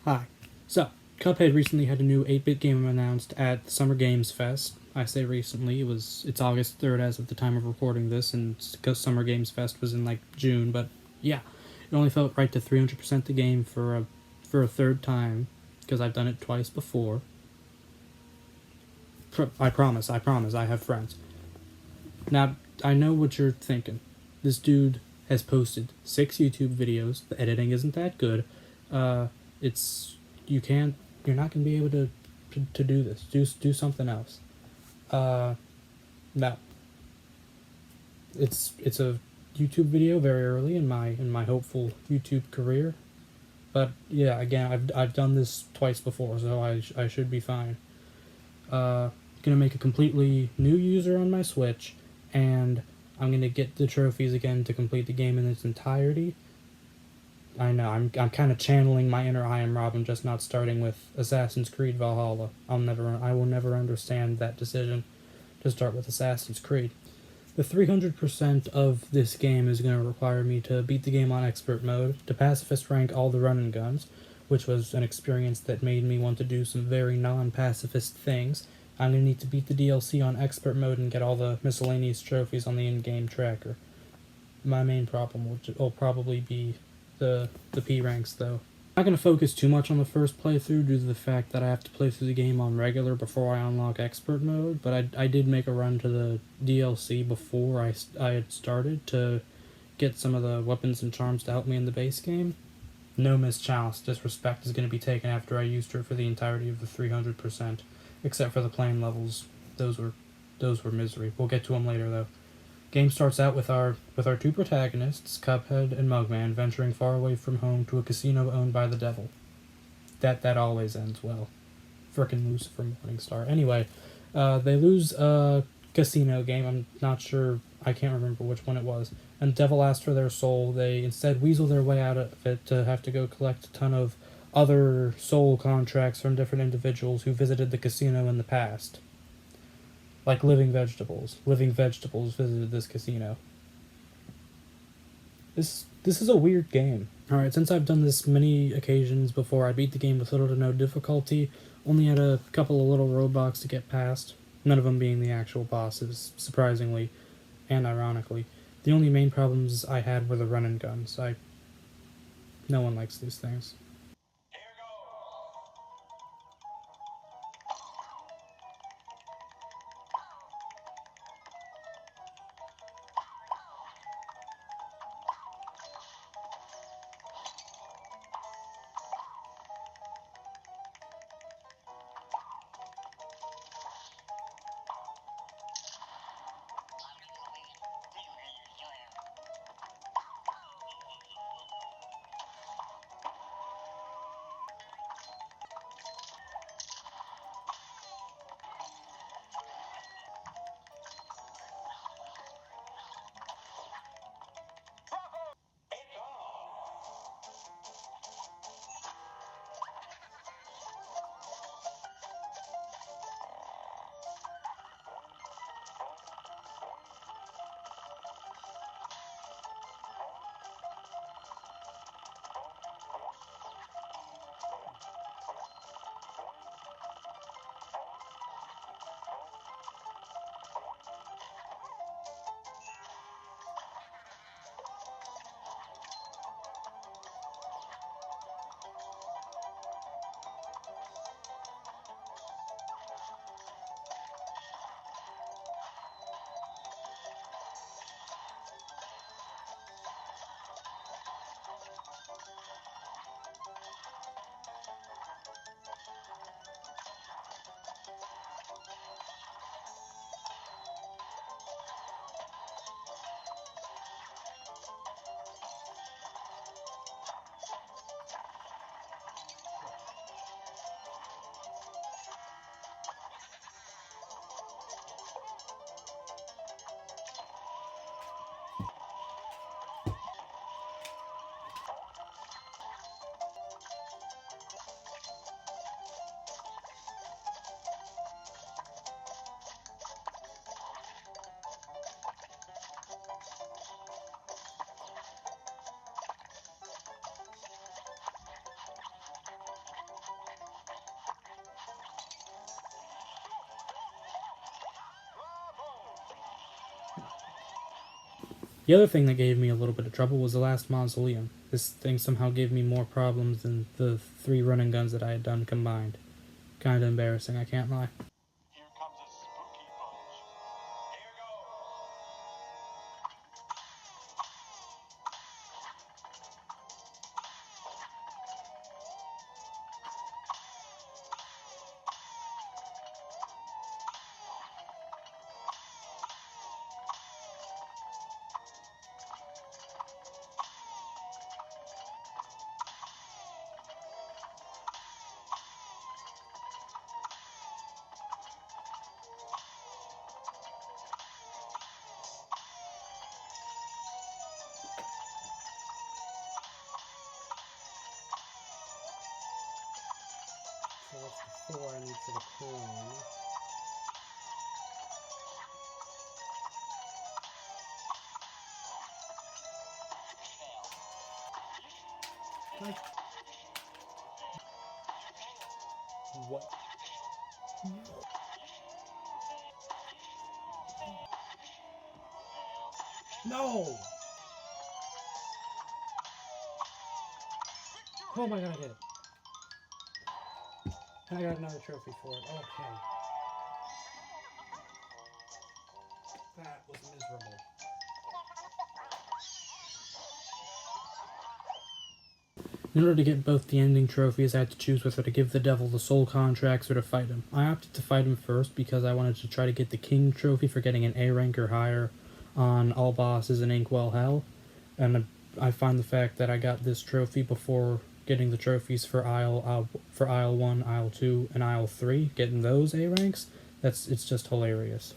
Hi. So, Cuphead recently had a new 8-bit game announced at the Summer Games Fest. I say recently, it's August 3rd as of the time of recording this, and because Summer Games Fest was in like June, but yeah, it only felt right to 300% the game for a third time, because I've done it twice before. I promise, I have friends. Now, I know what you're thinking. This dude has posted 6 YouTube videos. The editing isn't that good. It's you can't. You're not gonna be able to do this. Do something else. No. It's a YouTube video very early in my hopeful YouTube career. But yeah, again, I've done this twice before, so I should be fine. Gonna make a completely new user on my Switch, and I'm gonna get the trophies again to complete the game in its entirety. I know I'm kind of channeling my inner I Am Robin, just not starting with Assassin's Creed Valhalla. I will never understand that decision to start with Assassin's Creed. The 300% of this game is going to require me to beat the game on expert mode, to pacifist rank all the run and guns, which was an experience that made me want to do some very non-pacifist things. I'm going to need to beat the DLC on expert mode and get all the miscellaneous trophies on the in-game tracker. My main problem will probably be the P ranks, though. I'm not going to focus too much on the first playthrough due to the fact that I have to play through the game on regular before I unlock expert mode, but I did make a run to the DLC before I had started to get some of the weapons and charms to help me in the base game. No Miss Chalice disrespect is going to be taken after I used her for the entirety of the 300%, except for the plain levels. Those were misery. We'll get to them later, though. Game starts out with our two protagonists, Cuphead and Mugman, venturing far away from home to a casino owned by the devil. That always ends well. Frickin' Lucifer Morningstar. Anyway, they lose a casino game. I'm not sure. I can't remember which one it was. And the devil asks for their soul. They instead weasel their way out of it to have to go collect a ton of other soul contracts from different individuals who visited the casino in the past. Like living vegetables. Living vegetables visited this casino. This is a weird game. Alright, since I've done this many occasions before, I beat the game with little to no difficulty. Only had a couple of little roadblocks to get past. None of them being the actual bosses, surprisingly and ironically. The only main problems I had were the run and guns. No one likes these things. The other thing that gave me a little bit of trouble was the last mausoleum. This thing somehow gave me more problems than the 3 running guns that I had done combined. Kinda embarrassing, I can't lie. Here comes a spooky bunch. Here goes. So what's the 4 I need for the coin? Like, what? No! Oh my god, I did it. And I got another trophy for it. Okay. That was miserable. In order to get both the ending trophies, I had to choose whether to give the devil the soul contracts or to fight him. I opted to fight him first because I wanted to try to get the king trophy for getting an A rank or higher on all bosses in Inkwell Hell. And I find the fact that I got this trophy before getting the trophies for Isle 1, Isle 2, and Isle 3, getting those A ranks, it's just hilarious.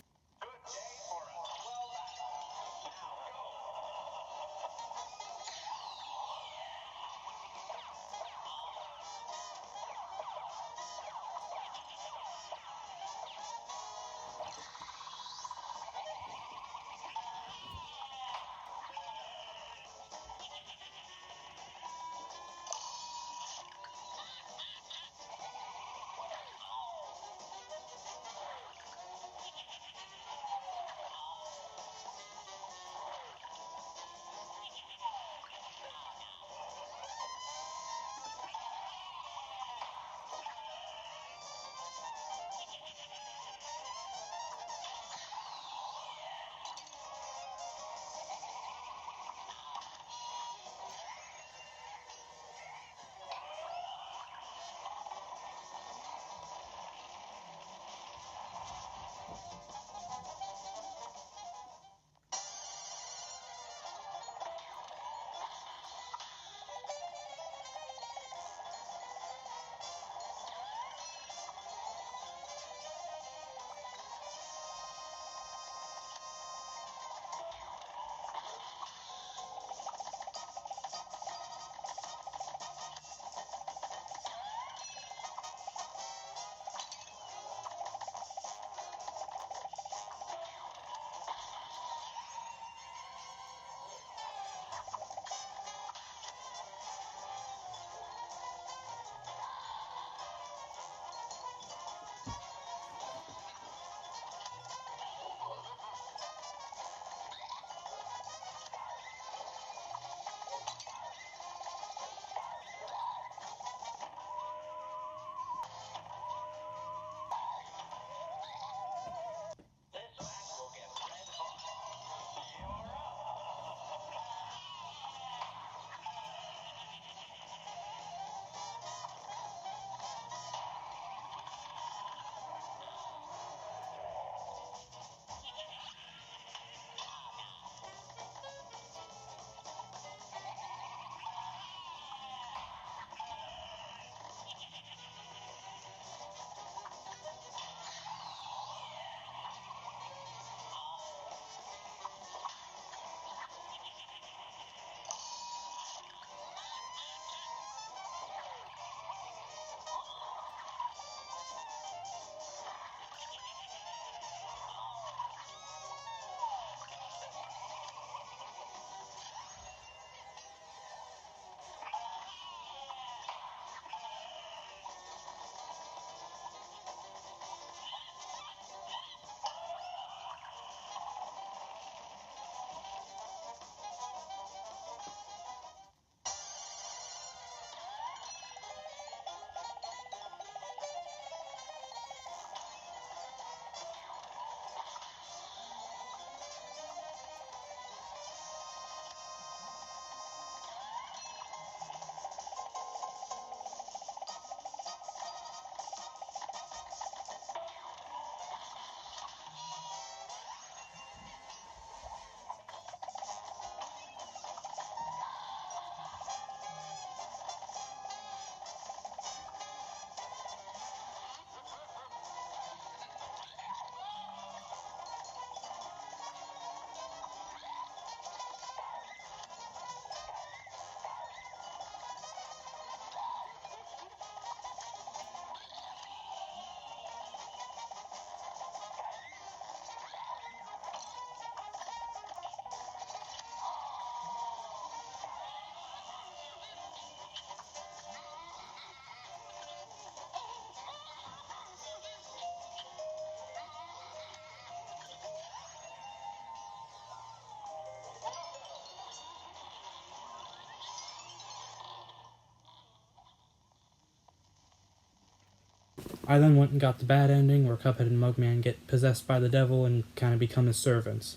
I then went and got the bad ending where Cuphead and Mugman get possessed by the devil and kind of become his servants.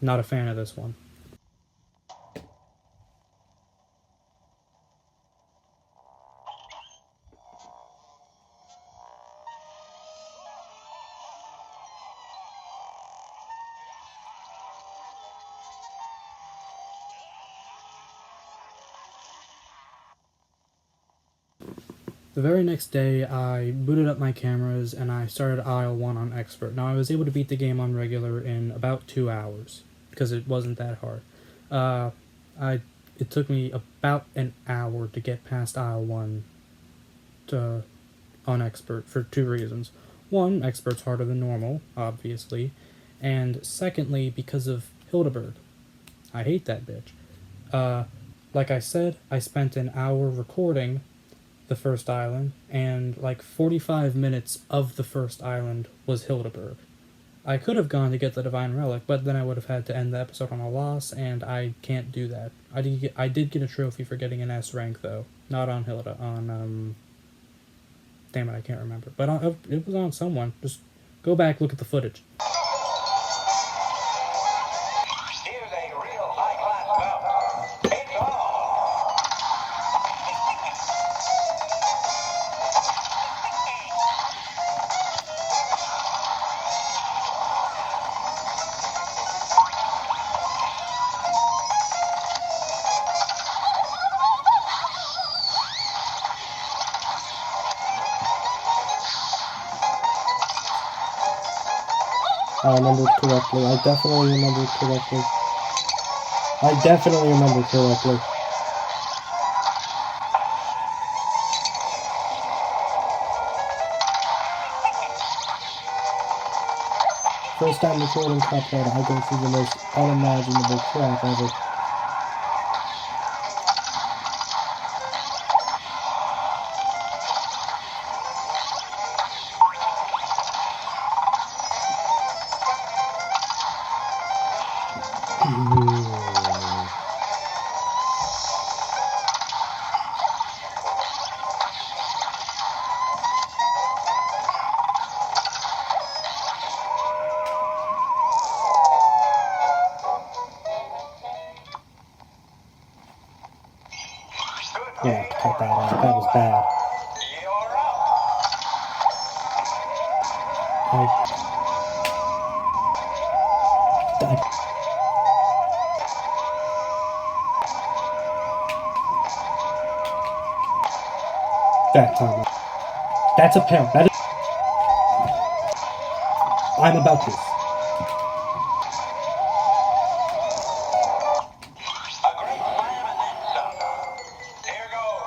Not a fan of this one. The very next day, I booted up my cameras and I started Aisle 1 on Expert. Now, I was able to beat the game on regular in about 2 hours, because it wasn't that hard. It took me about an hour to get past Aisle 1 on Expert for 2 reasons. One, Expert's harder than normal, obviously, and secondly, because of Hildeberg. I hate that bitch. Like I said, I spent an hour recording the first island, and like 45 minutes of the first island was Hildeberg. I could have gone to get the Divine Relic, but then I would have had to end the episode on a loss, and I can't do that. I did get a trophy for getting an S rank, though. Not on Hilda, on, damn it, I can't remember. But it was on someone. Just go back, look at the footage. Here's a real high-class bout. It's on. I remembered correctly. I definitely remembered correctly. I definitely remember correctly. First time recording Cuphead, I go through the most unimaginable crap ever. You have to cut that out. That was bad. You're up. That time. That's a pound. That is. I'm about this. A great slam and then some. Here goes.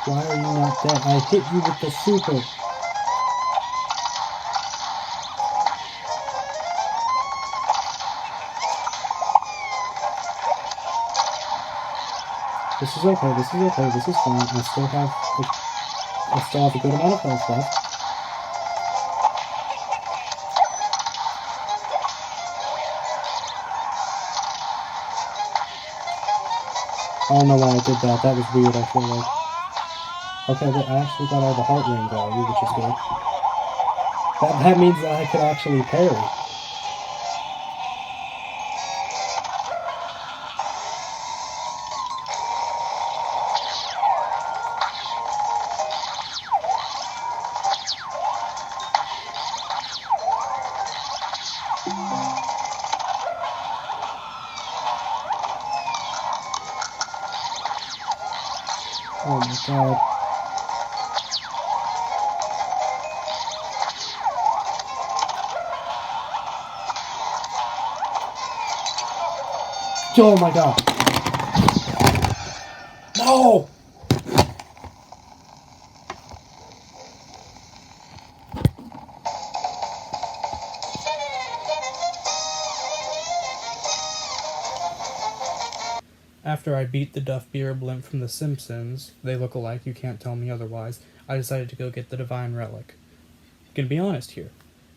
Why are you not dead? I hit you with the super. This is okay, this is okay, this is fine. I still have a good amount of health left. I don't know why I did that. That was weird, I feel like. Okay, but I actually got all the heart ring value, which is good. That means that I could actually parry. my god. Oh my god. No! After I beat the Duff Beer Blimp from The Simpsons, they look alike, you can't tell me otherwise, I decided to go get the Divine Relic. Gonna be honest here,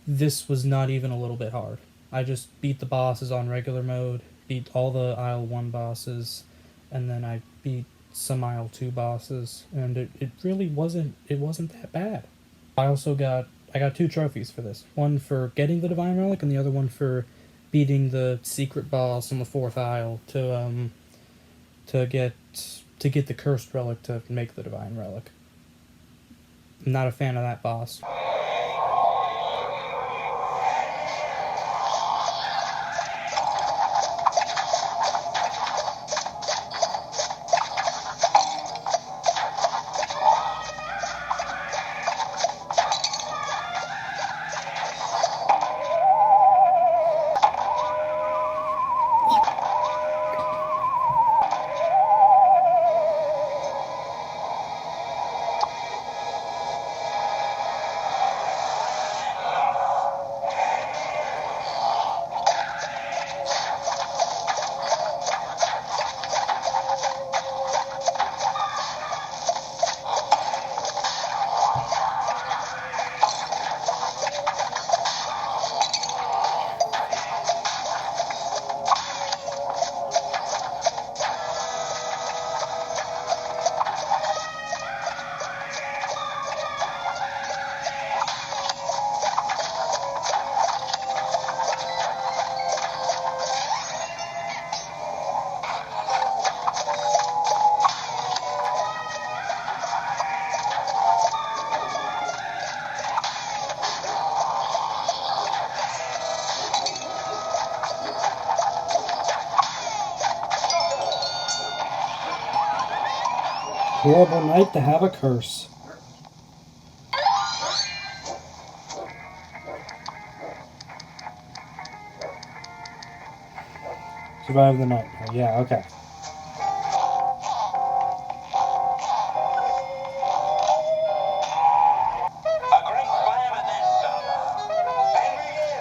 this was not even a little bit hard. I just beat the bosses on regular mode, beat all the Isle 1 bosses, and then I beat some Isle 2 bosses, and it really wasn't that bad. I got 2 trophies for this. One for getting the Divine Relic, and the other one for beating the secret boss on the 4th Isle to get the Cursed Relic to make the Divine Relic. I'm not a fan of that boss. Horrible night to have a curse. Survive the night. Oh, yeah, okay. A great slam and then some. And begin.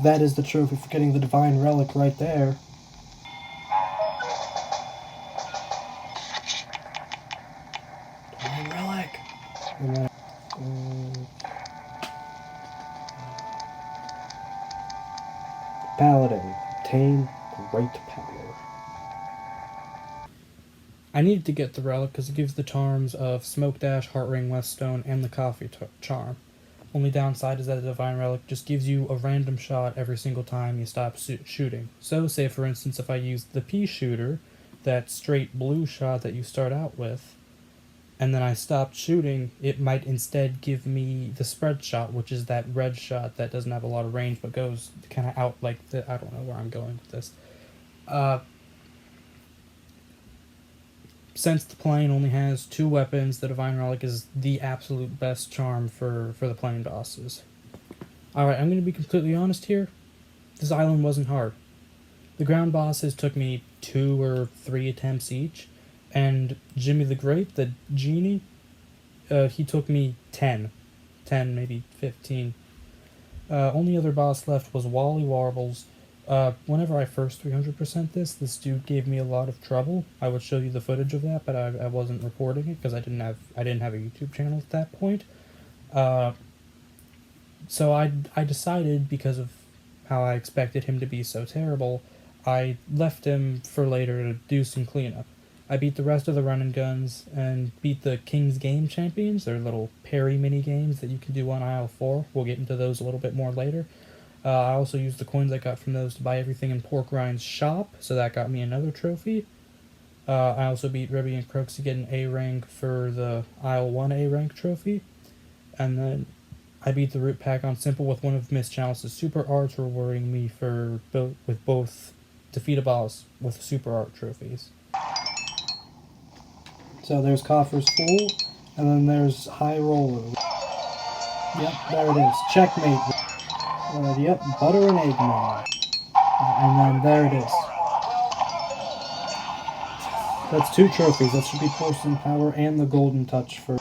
That is the trophy for getting the divine relic right there. Divine relic! And then, Paladin. Obtain great power. I needed to get the relic because it gives the charms of Smoke Dash, Heart Ring, Whetstone, and the Coffee charm. Only downside is that the Divine Relic just gives you a random shot every single time you stop shooting. So, say for instance, if I used the pea shooter, that straight blue shot that you start out with, and then I stopped shooting, it might instead give me the spread shot, which is that red shot that doesn't have a lot of range but goes kind of out like the. I don't know where I'm going with this. Since the plane only has 2 weapons, the Divine Relic is the absolute best charm for the plane bosses. Alright, I'm going to be completely honest here. This island wasn't hard. The ground bosses took me 2 or 3 attempts each, and Jimmy the Great, the genie, he took me 10, maybe 15. Only other boss left was Wally Warbles. Whenever I first 300% this dude gave me a lot of trouble. I would show you the footage of that, but I wasn't recording it because I didn't have a YouTube channel at that point. So I decided, because of how I expected him to be so terrible, I left him for later to do some cleanup. I beat the rest of the run and guns and beat the King's Game Champions. They're little parry mini games that you can do on Aisle 4. We'll get into those a little bit more later. I also used the coins I got from those to buy everything in Pork Rind's shop, so that got me another trophy. I also beat Ribby and Crooks to get an A rank for the Aisle 1 A rank trophy. And then I beat the Root Pack on Simple with one of Miss Chalice's super arts, rewarding me for with both defeat a boss with super art trophies. So there's Coffers Full, and then there's High Roller. Yep, there it is. Checkmate. Yep, Butter and Egg Man. And then there it is. That's 2 trophies. That should be Porcelain Power and the Golden Touch for...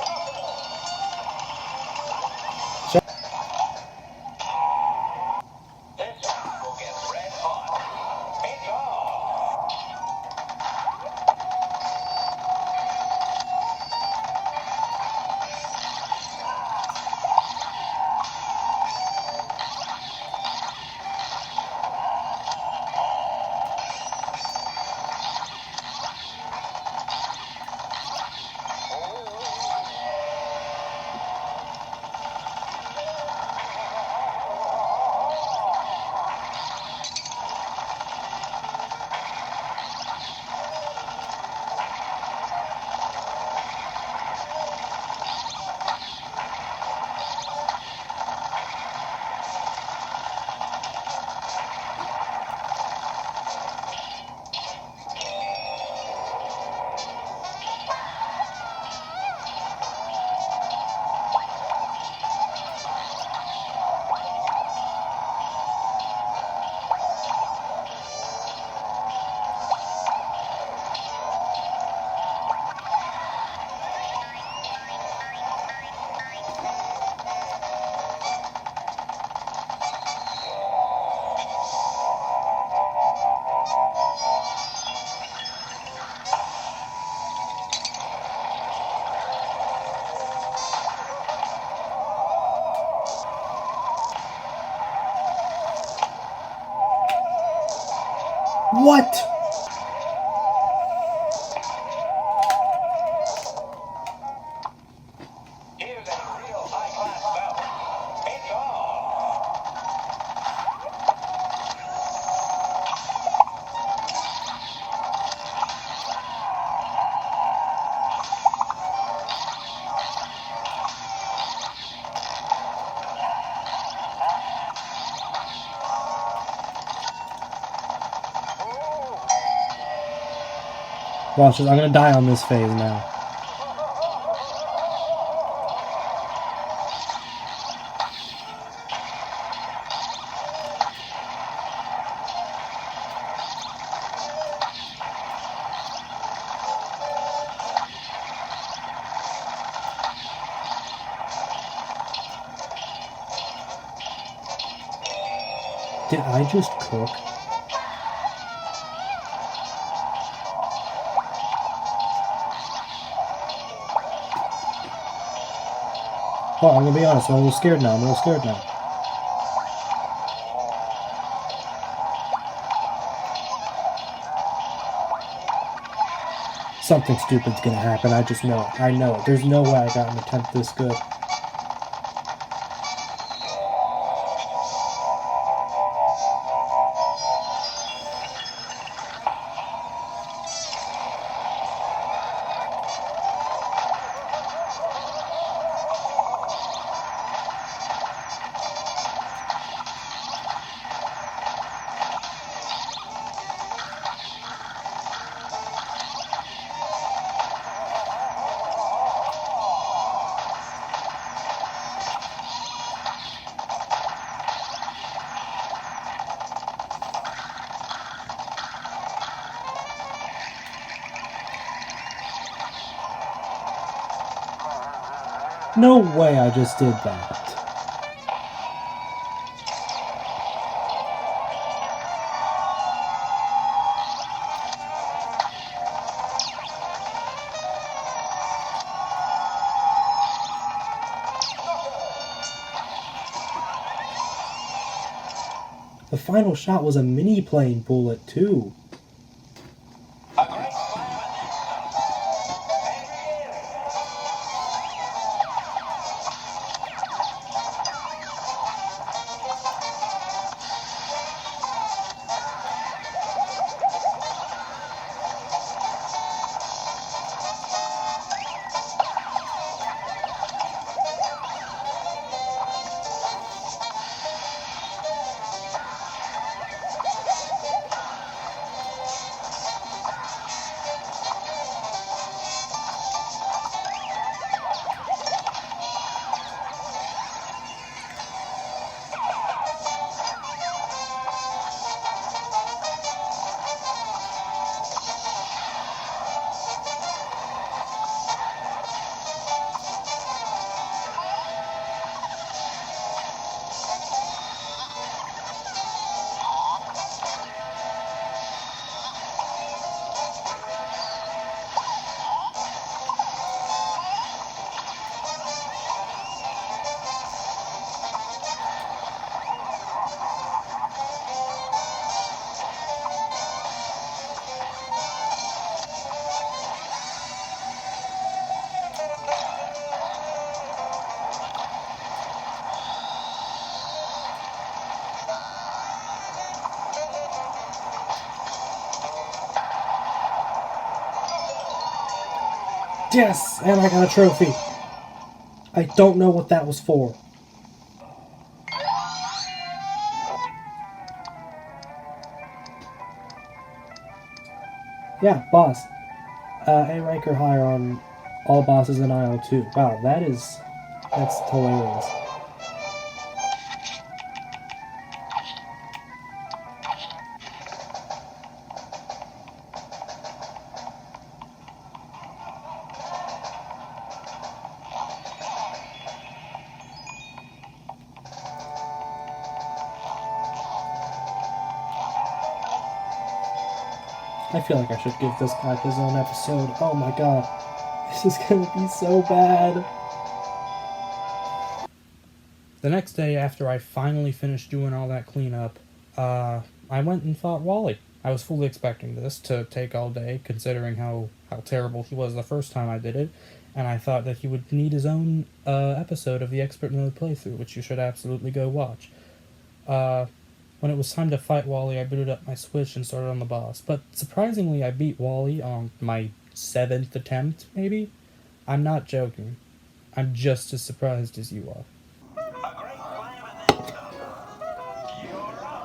What? Here's a real high-class belt. It's Watch this. I'm gonna die on this phase now. Did I just cook? Oh, I'm gonna be honest, I'm a little scared now. Something stupid's gonna happen, I just know it. I know it. There's no way I got an attempt this good. No way I just did that. The final shot was a mini plane bullet, too. A great slam and then Yes, and I got a trophy. I don't know what that was for. Yeah, boss. A rank or higher on all bosses in IL2. Wow, that's hilarious. I feel like I should give this guy his own episode. Oh my god. This is gonna be so bad. The next day, after I finally finished doing all that cleanup, I went and fought Wally. I was fully expecting this to take all day, considering how terrible he was the first time I did it, and I thought that he would need his own episode of the Expert Mode playthrough, which you should absolutely go watch. When it was time to fight Wally, I booted up my Switch and started on the boss. But surprisingly, I beat Wally on my 7th attempt, maybe? I'm not joking. I'm just as surprised as you are. a great slam and then you're up.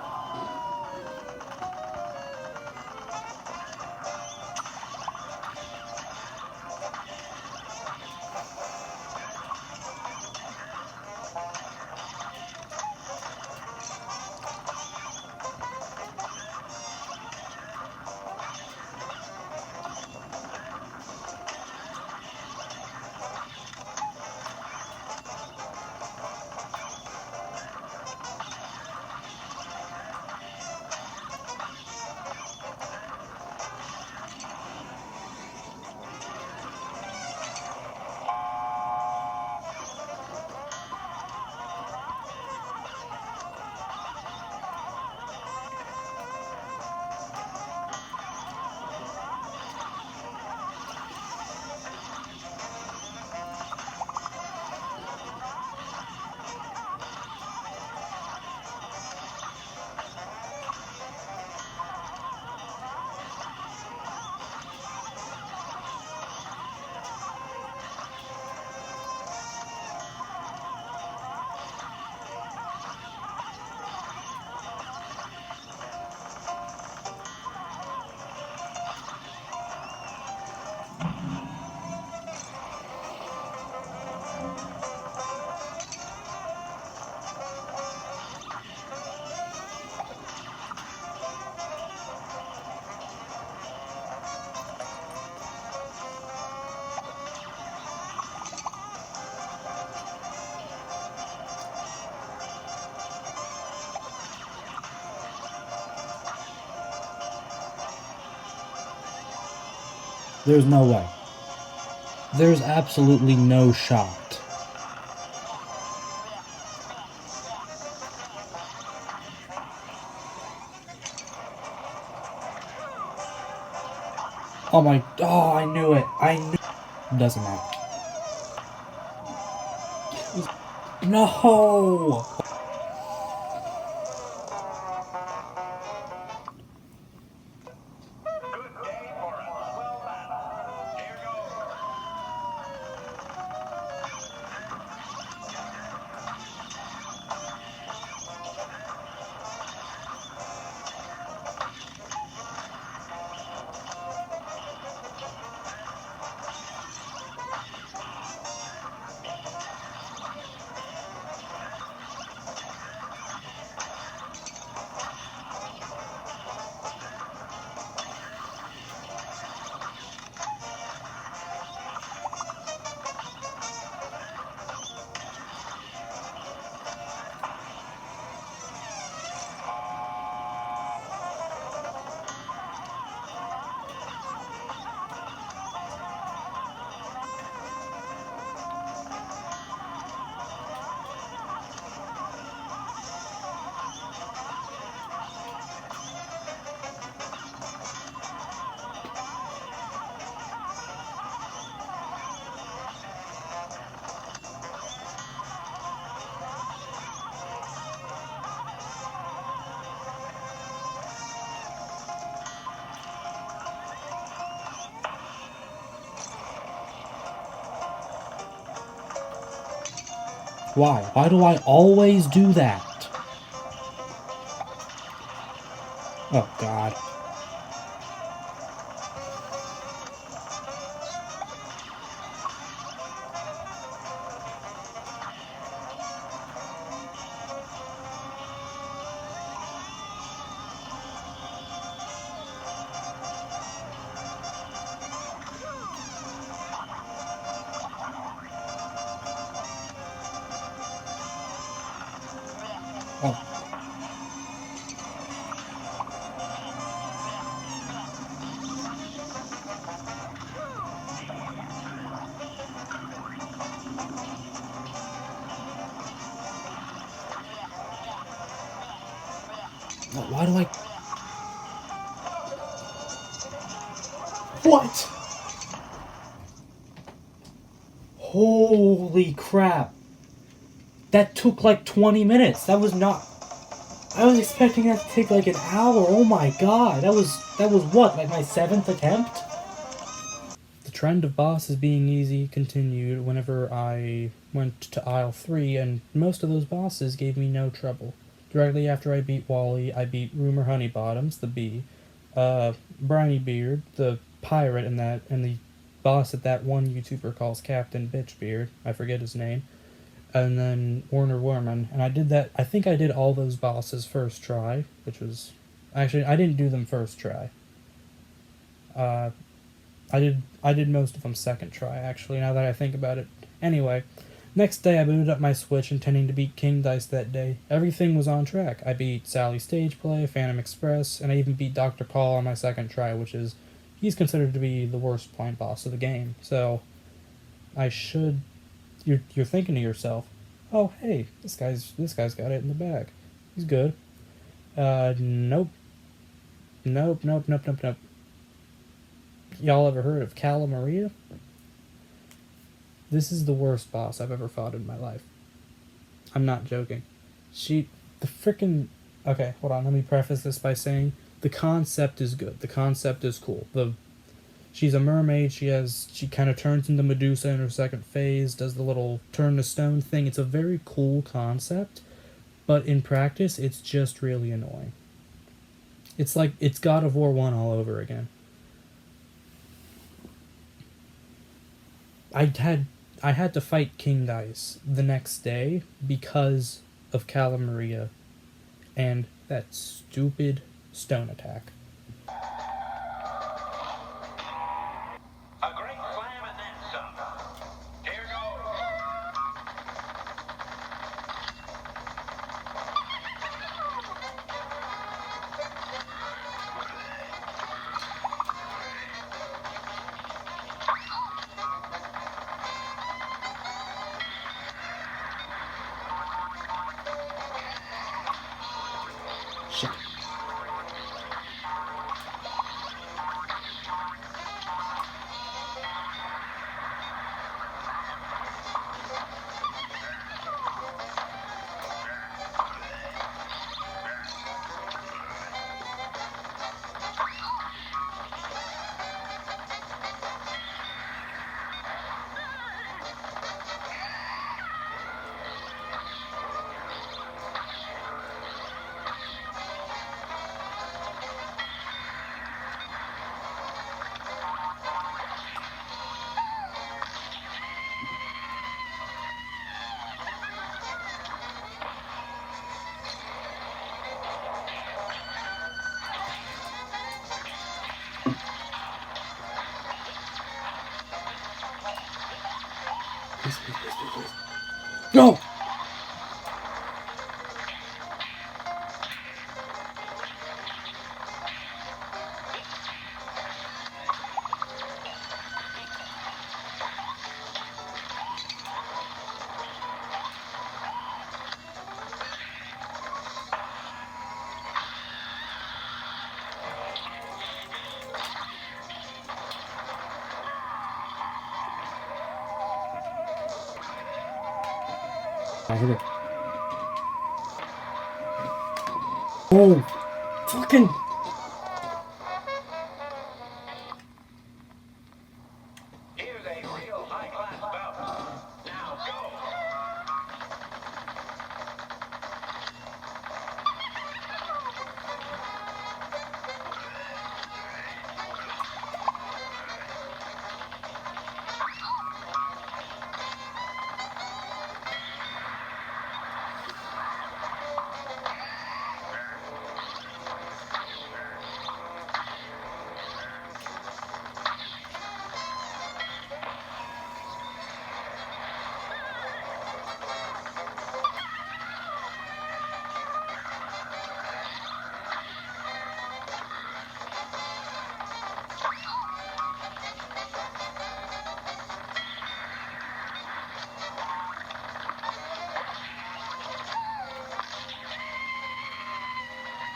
There's no way. There's absolutely no shot. Oh my, oh, I knew it. I knew. Doesn't matter. No! Good game for us. Well battled. Here goes. Why? Why do I always do that? Oh, God. Oh. Why do I... What? Holy crap. That took like 20 minutes. That was not... I was expecting that to take like an hour. Oh my god. That was what? Like my 7th attempt? The trend of bosses being easy continued whenever I went to Aisle 3, and most of those bosses gave me no trouble. Directly after I beat Wally, I beat Rumor Honeybottoms, the bee, Briny Beard, the pirate in that, and the boss that one YouTuber calls Captain Bitchbeard, I forget his name, and then Warner Worman, and I did that, I think I did all those bosses first try, which was, actually, I didn't do them first try. I did most of them second try, actually, now that I think about it. Anyway, next day I booted up my Switch intending to beat King Dice that day. Everything was on track. I beat Sally Stageplay, Phantom Express, and I even beat Dr. Call on my second try, which is, he's considered to be the worst blind boss of the game. So, I should, you're thinking to yourself, oh hey, this guy's got it in the bag. He's good. Nope. Nope. Y'all ever heard of Cala Maria? This is the worst boss I've ever fought in my life. I'm not joking. The frickin'... Okay, hold on, let me preface this by saying the concept is good. The concept is cool. She's a mermaid, she kind of turns into Medusa in her second phase, does the little turn to stone thing. It's a very cool concept, but in practice, it's just really annoying. It's like, it's God of War 1 all over again. I had to fight King Dice the next day because of Cala Maria and that stupid stone attack. A great slam and then some. Here goes. please. No! I hit it. Oh! Fucking... Here's a real high-class bout. Now go.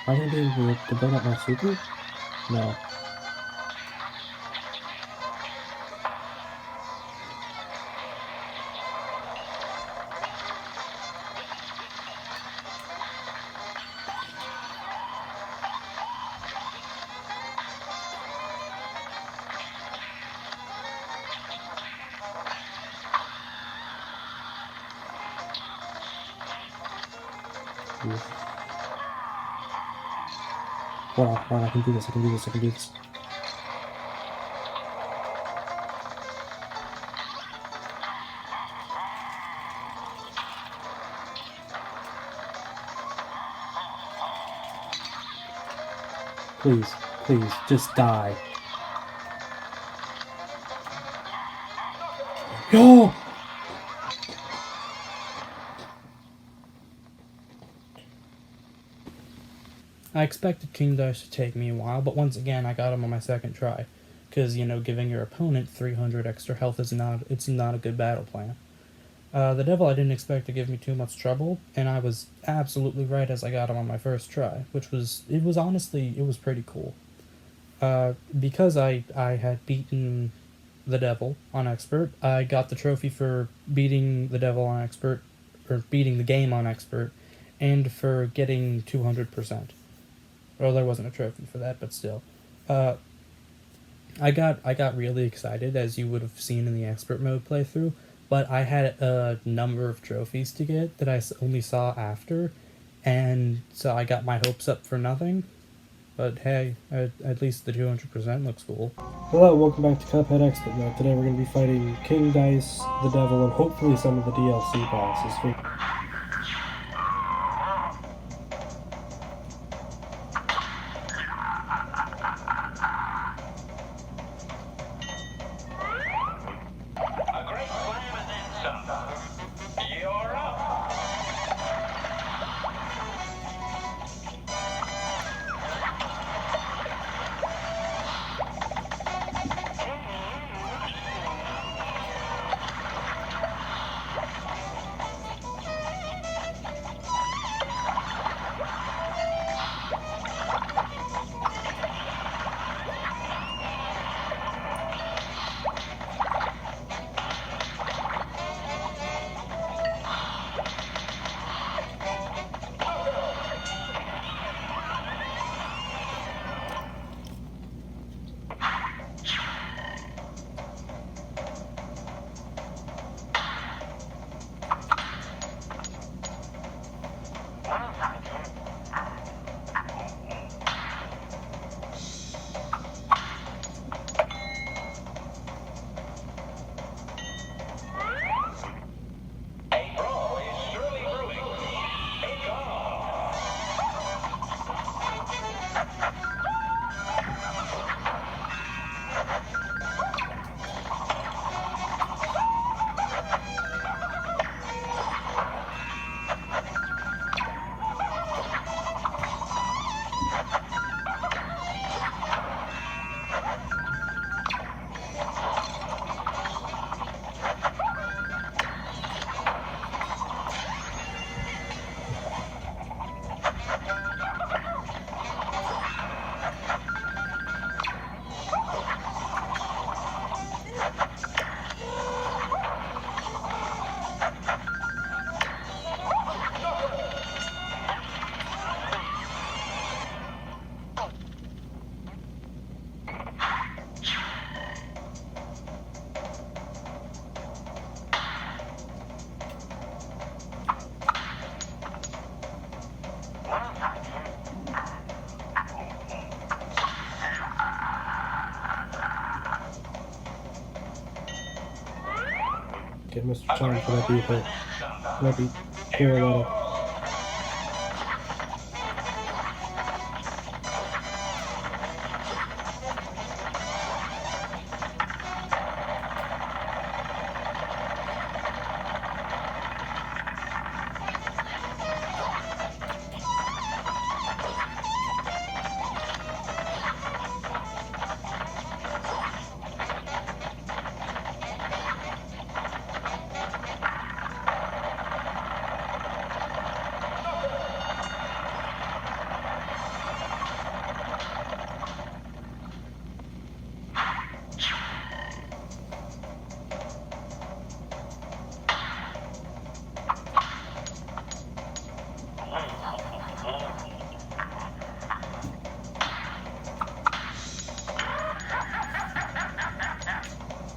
Am I gonna be able to build up my super? No. Hold on, I can do this, I can do this, I can do this. Please, please, just die. Yo! I expected King Dice to take me a while, but once again I got him on my second try. Because, giving your opponent 300 extra health is not a good battle plan. The devil I didn't expect to give me too much trouble, and I was absolutely right as I got him on my first try, which was pretty cool. Because I had beaten the devil on expert, I got the trophy for beating the devil on expert, or beating the game on expert, and for getting 200%. Well, there wasn't a trophy for that, but still. I got really excited, as you would have seen in the expert mode playthrough, but I had a number of trophies to get that I only saw after, and so I got my hopes up for nothing. But hey, at least the 200% looks cool. Hello, welcome back to Cuphead Expert Mode. Today we're going to be fighting King Dice, the Devil, and hopefully some of the DLC bosses. A great slam and then some. You're up. like it. Mr. Chimes might be a bit, might be here a little.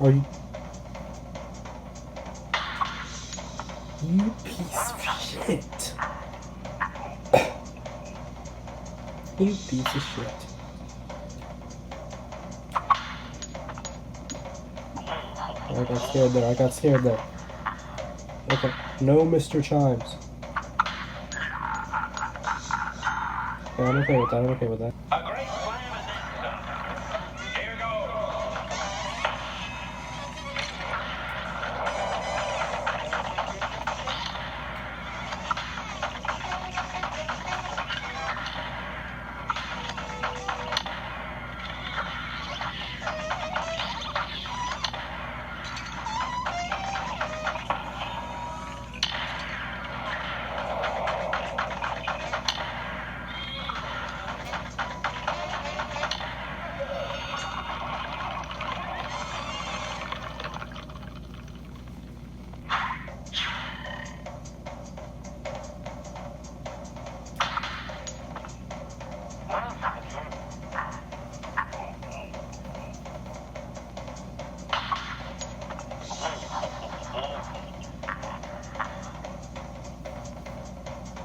Are you? You piece of shit. You piece of shit. I got scared there. I got scared there. Okay. No Mr. Chimes. Yeah, I'm okay with that. I'm okay with that. A great slam and then some. Here goes.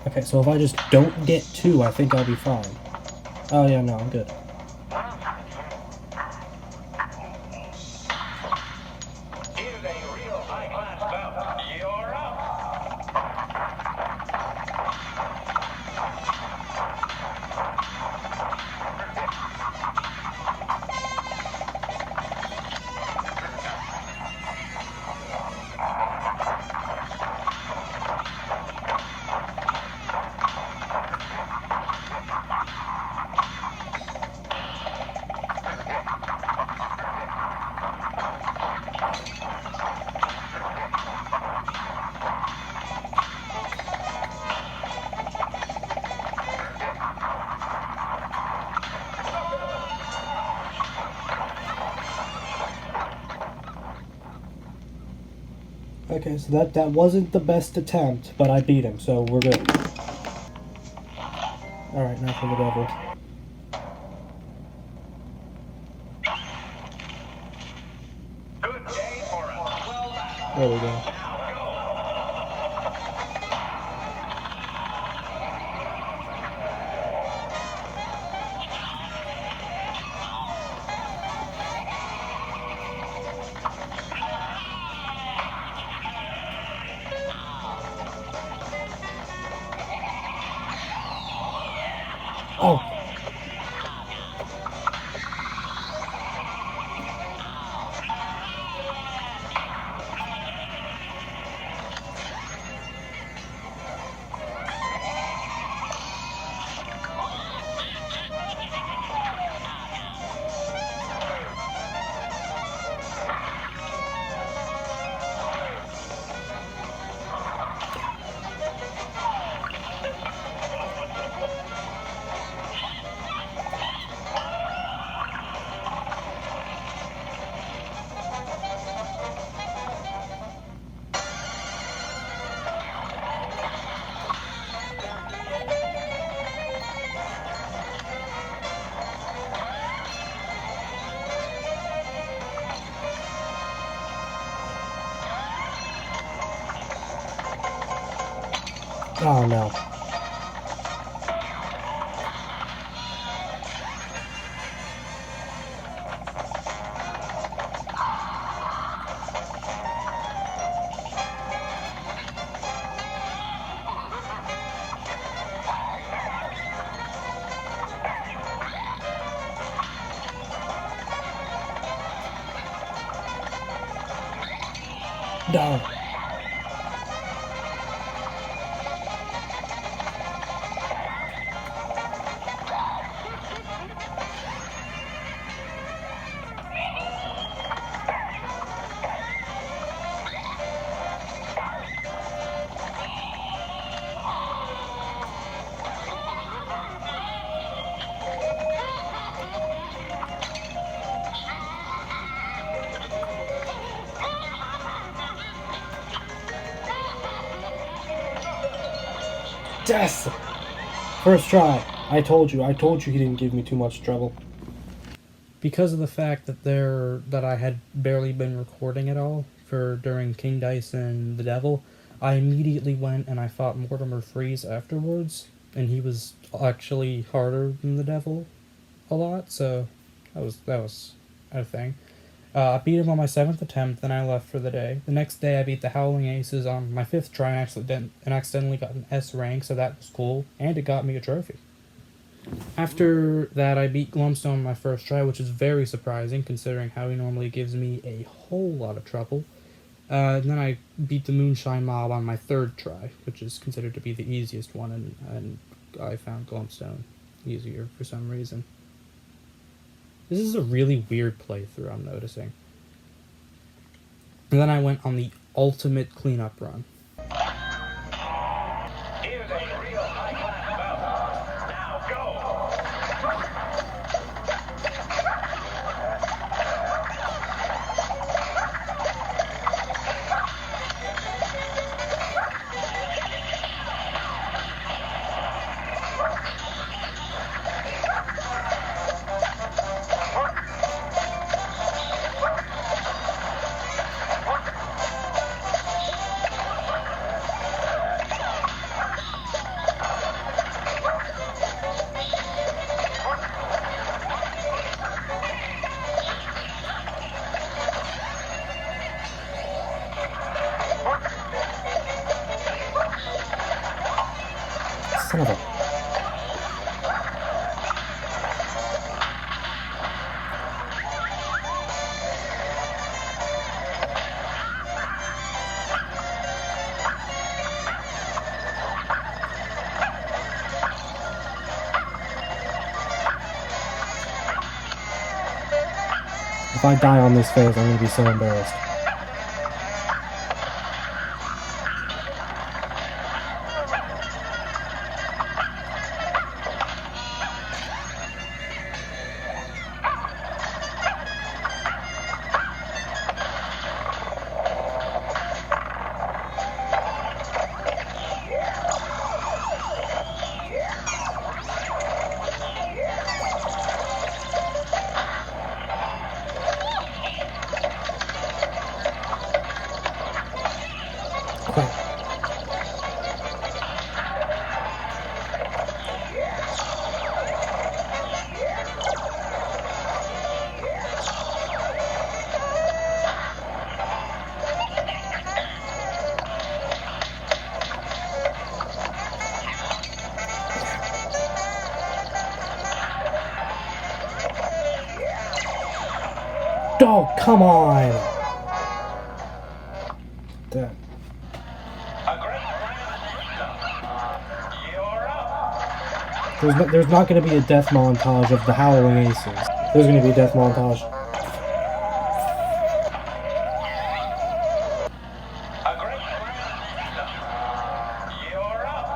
Okay, so if I just don't get two, I think I'll be fine. Oh yeah, no, I'm good. Here's a real high-class bout. You're up. Okay, so that wasn't the best attempt, but I beat him, so we're good. Alright, now for the devil. Good day for a well battle. There we go. Oh! Oh no. No. Yes! First try. I told you he didn't give me too much trouble. Because of the fact that I had barely been recording at all for during King Dice and the Devil, I immediately went and I fought Mortimer Freeze afterwards, and he was actually harder than the Devil a lot, so that was a thing. I beat him on my 7th attempt, then I left for the day. The next day I beat the Howling Aces on my 5th try and accidentally got an S rank, so that was cool, and it got me a trophy. After that, I beat Glumstone on my first try, which is very surprising considering how he normally gives me a whole lot of trouble. And then I beat the Moonshine Mob on my 3rd try, which is considered to be the easiest one, and I found Glumstone easier for some reason. This is a really weird playthrough, I'm noticing. And then I went on the ultimate cleanup run. Here's a real high-class bout. Now go! Son of a... If I die on this phase, I'm gonna be so embarrassed. Okay. Oh, come on! Damn. A great You're up. There's not going to be a death montage of the Howling Aces. There's going to be a death montage. A great You're up.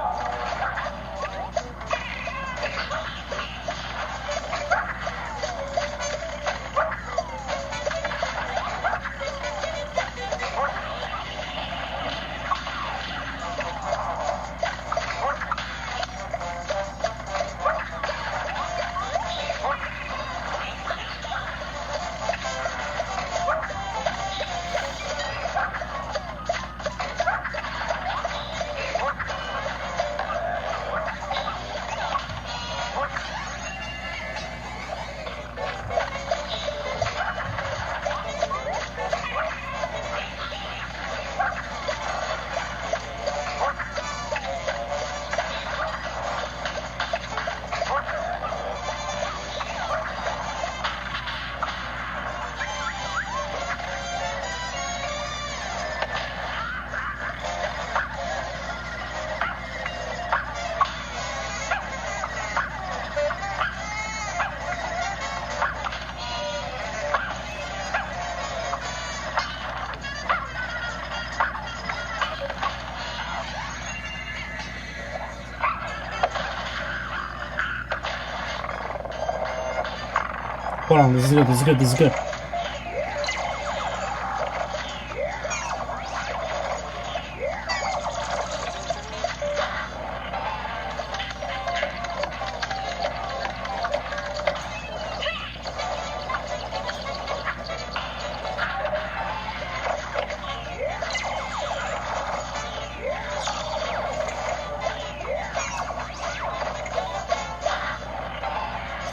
Hold on, this is good, this is good, this is good.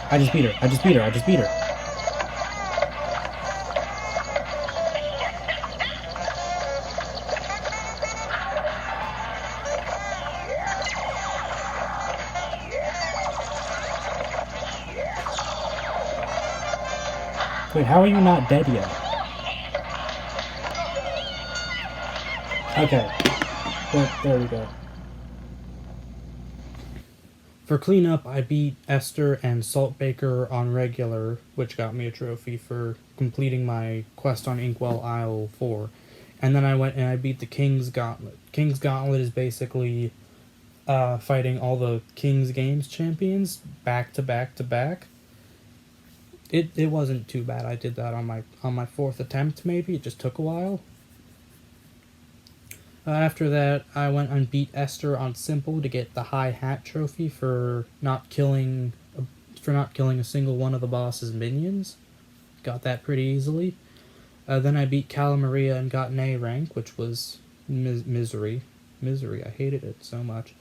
I just beat her, I just beat her, I just beat her. Wait, how are you not dead yet? Okay. There we go. For cleanup, I beat Esther and Saltbaker on regular, which got me a trophy for completing my quest on Inkwell Isle 4. And then I went and I beat the King's Gauntlet. King's Gauntlet is basically fighting all the King's Games champions back to back to back. It wasn't too bad. I did that on my fourth attempt, maybe. It just took a while. After that, I went and beat Esther on Simple to get the High Hat trophy for not killing a single one of the boss's minions. Got that pretty easily. Then I beat Calamaria and got an A rank, which was misery. Misery, I hated it so much.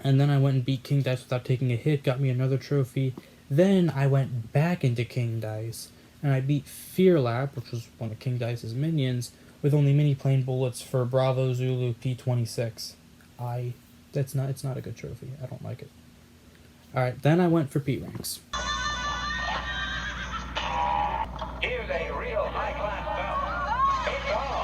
And then I went and beat King Dice without taking a hit, got me another trophy. Then I went back into King Dice, and I beat Fearlap, which was one of King Dice's minions, with only mini plane bullets for Bravo Zulu P26. It's not a good trophy. I don't like it. Alright, then I went for P ranks. Here's a real high-class belt. It's all.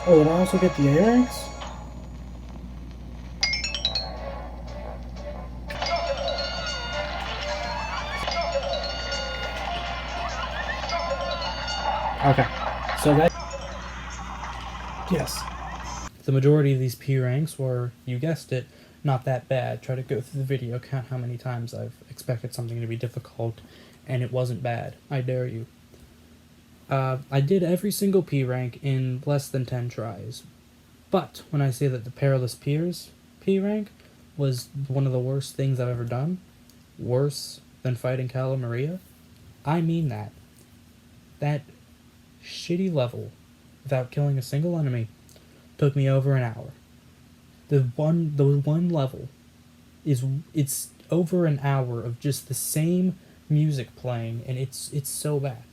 Oh, did I also get the A ranks? Okay, so that... Yes. The majority of these P ranks were, you guessed it, not that bad. Try to go through the video, count how many times I've expected something to be difficult, and it wasn't bad. I dare you. I did every single P rank in less than 10 tries. But when I say that the Perilous Piers P rank was one of the worst things I've ever done, worse than fighting Cala Maria, I mean that. That shitty level, without killing a single enemy, took me over an hour. The one level it's over an hour of just the same music playing, and it's so bad.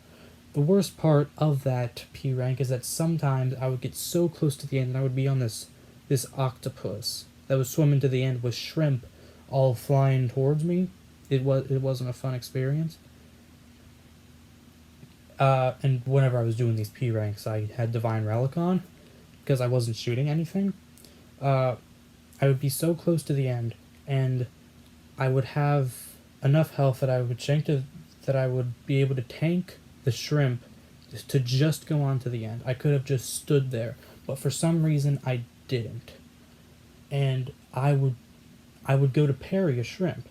The worst part of that P rank is that sometimes I would get so close to the end and I would be on this octopus that would swim into the end with shrimp all flying towards me. It wasn't a fun experience. And whenever I was doing these P ranks, I had Divine Relic on because I wasn't shooting anything. I would be so close to the end, and I would have enough health that I would be able to tank the shrimp to just go on to the end. I could have just stood there, but for some reason I didn't. And I would go to parry a shrimp,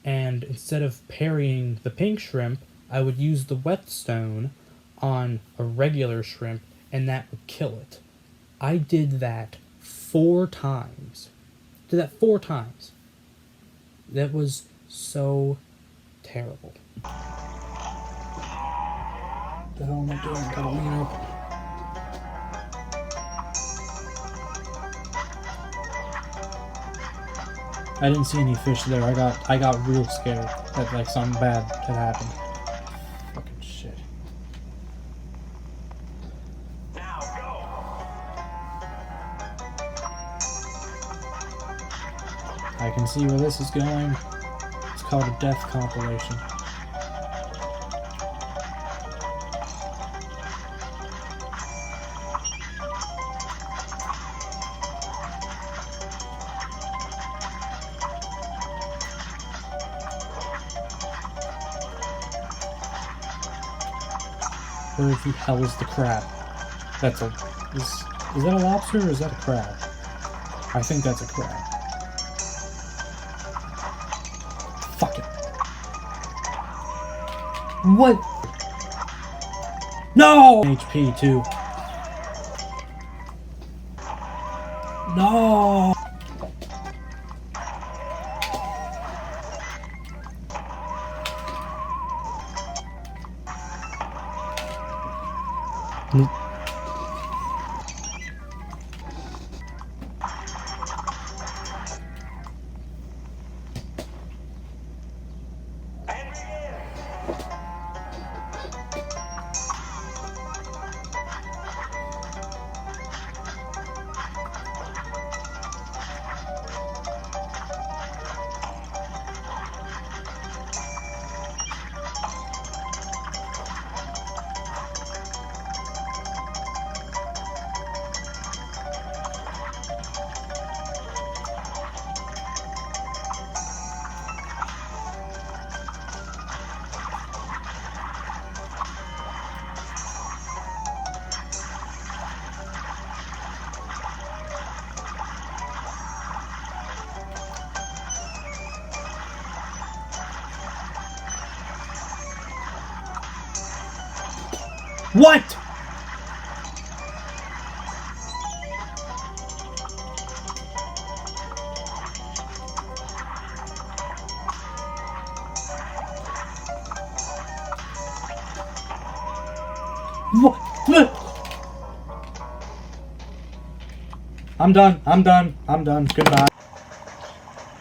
and instead of parrying the pink shrimp, I would use the whetstone on a regular shrimp, and that would kill it. I did that 4 times. That was so terrible. The hell am I doing? Gotta lean up. I didn't see any fish there. I got real scared that like something bad had happened. Fucking shit. Now go. I can see where this is going. It's called a death compilation. Where the hell is the crab? That's a... Is that a lobster or is that a crab? I think that's a crab. Fuck it. What? No! HP too. No! And begin. What? What? I'm done. Goodbye.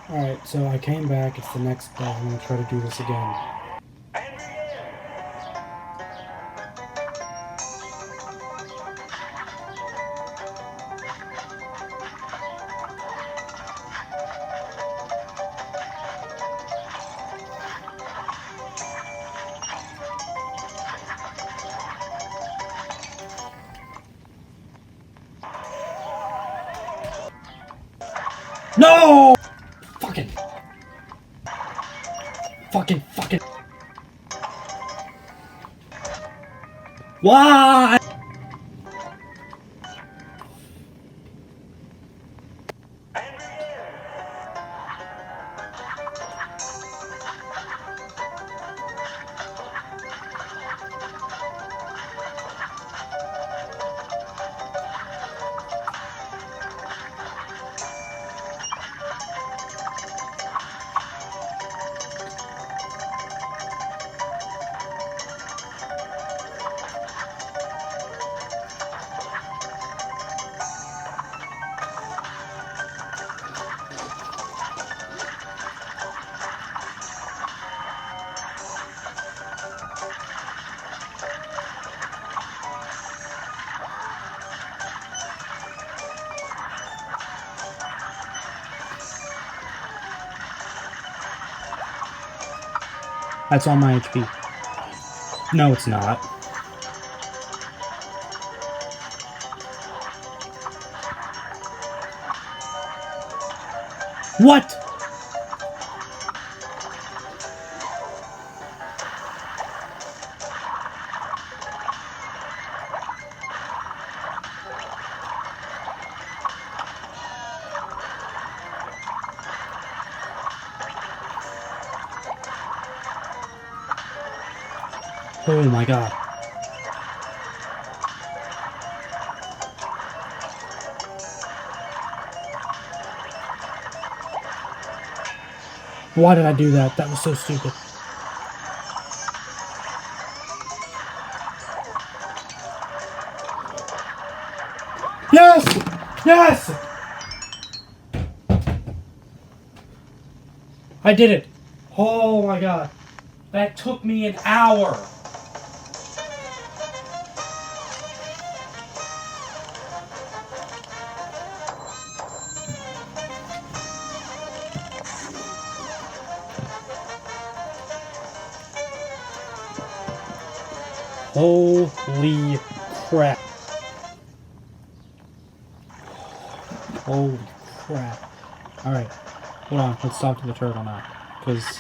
Alright, so I came back. It's the next day. I'm gonna try to do this again. And begin. No! Fucking. Fucking. Why? That's all my HP. No, it's not. What? Oh my god. Why did I do that? That was so stupid. Yes! Yes! I did it. Oh my god. That took me an hour. Holy crap. Holy crap. Alright. Hold on. Let's talk to the turtle now. Because,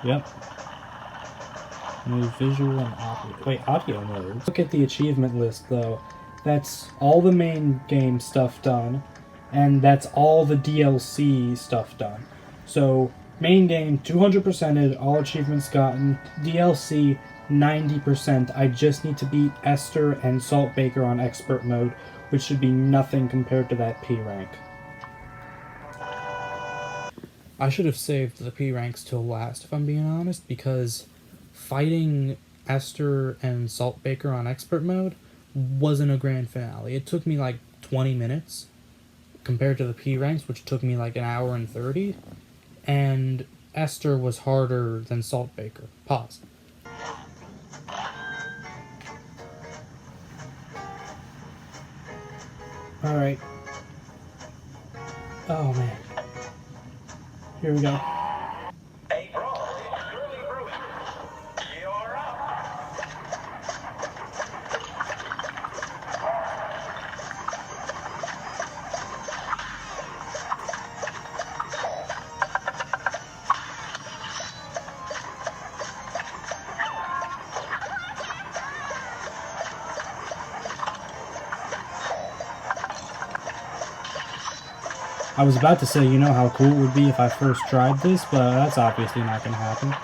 yep. New visual and audio. Wait, audio mode. Look at the achievement list, though. That's all the main game stuff done. And that's all the DLC stuff done. So, main game, 200%ed, all achievements gotten. DLC, 90%. I just need to beat Esther and Saltbaker on expert mode, which should be nothing compared to that P rank. I should have saved the P ranks till last, if I'm being honest, because fighting Esther and Saltbaker on expert mode wasn't a grand finale. It took me like 20 minutes compared to the P ranks, which took me like an hour and 30, and Esther was harder than Saltbaker. Pause. Alright. Oh man. Here we go. A brawl is surely brewing. You're up. I was about to say, you know how cool it would be if I first tried this, but that's obviously not going to happen.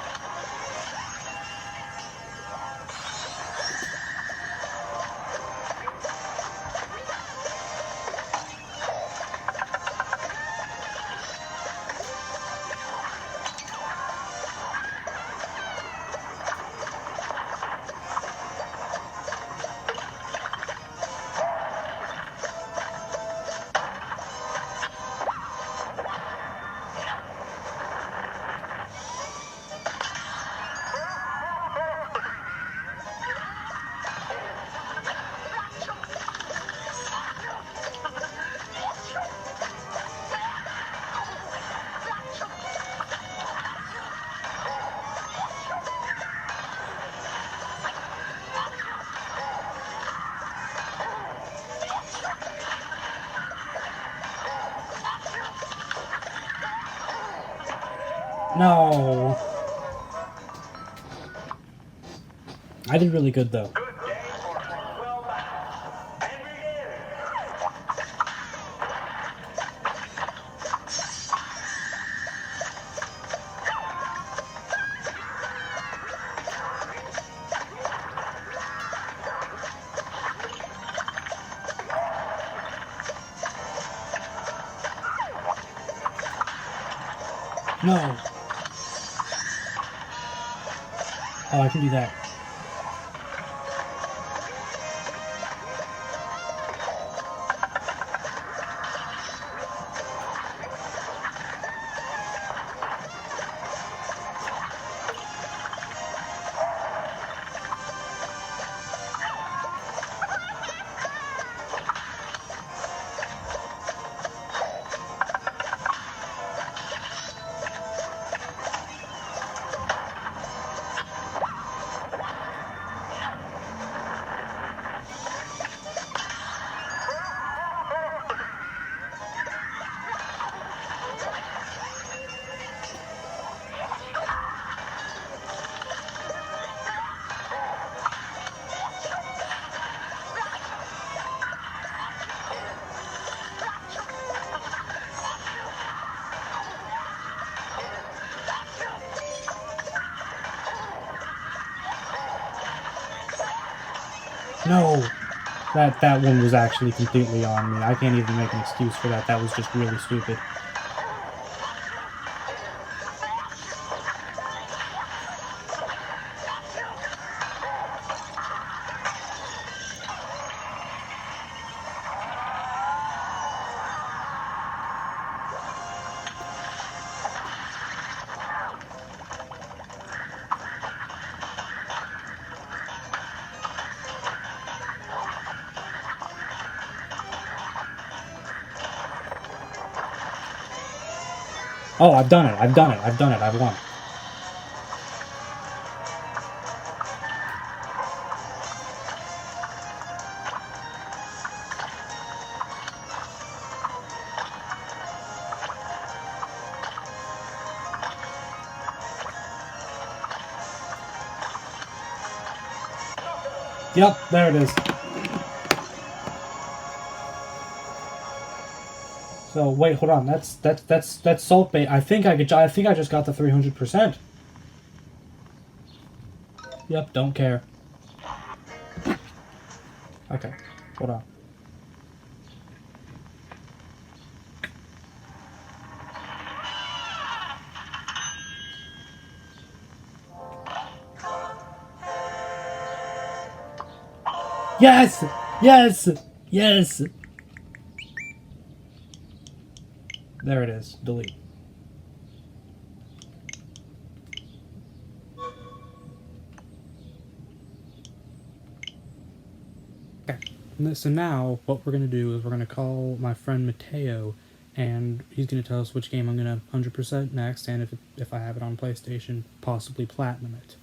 No. I did really good though. Good game for well done. And begin. No. Oh, I can do that. No. That one was actually completely on me. I can't even make an excuse for that. That was just really stupid. Oh, I've done it. I've done it. I've done it. I've won. Yep, there it is. So wait, hold on. That's salt bait. I think I just got the 300%. Yep, don't care. Okay, hold on. Yes! Yes! Yes! There it is. Delete. Okay. So now what we're going to do is we're going to call my friend Mateo, and he's going to tell us which game I'm going to 100% next, and if I have it on PlayStation, possibly platinum it.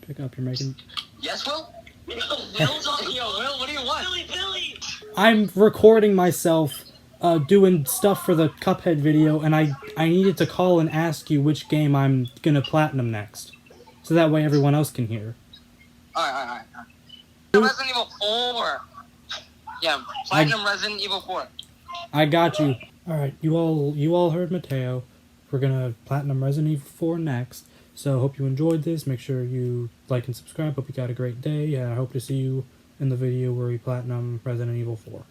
Pick up, you're making... Yes, Will? Will's on. Yo, Will, what do you want? Billy! I'm recording myself doing stuff for the Cuphead video, and I needed to call and ask you which game I'm gonna platinum next. So that way everyone else can hear. Alright. Resident Evil 4. Yeah, platinum Resident Evil 4. I got you. Alright, you all heard Mateo. We're gonna platinum Resident Evil 4 next. So hope you enjoyed this. Make sure you like and subscribe. Hope you got a great day. I hope to see you in the video where we platinum Resident Evil 4.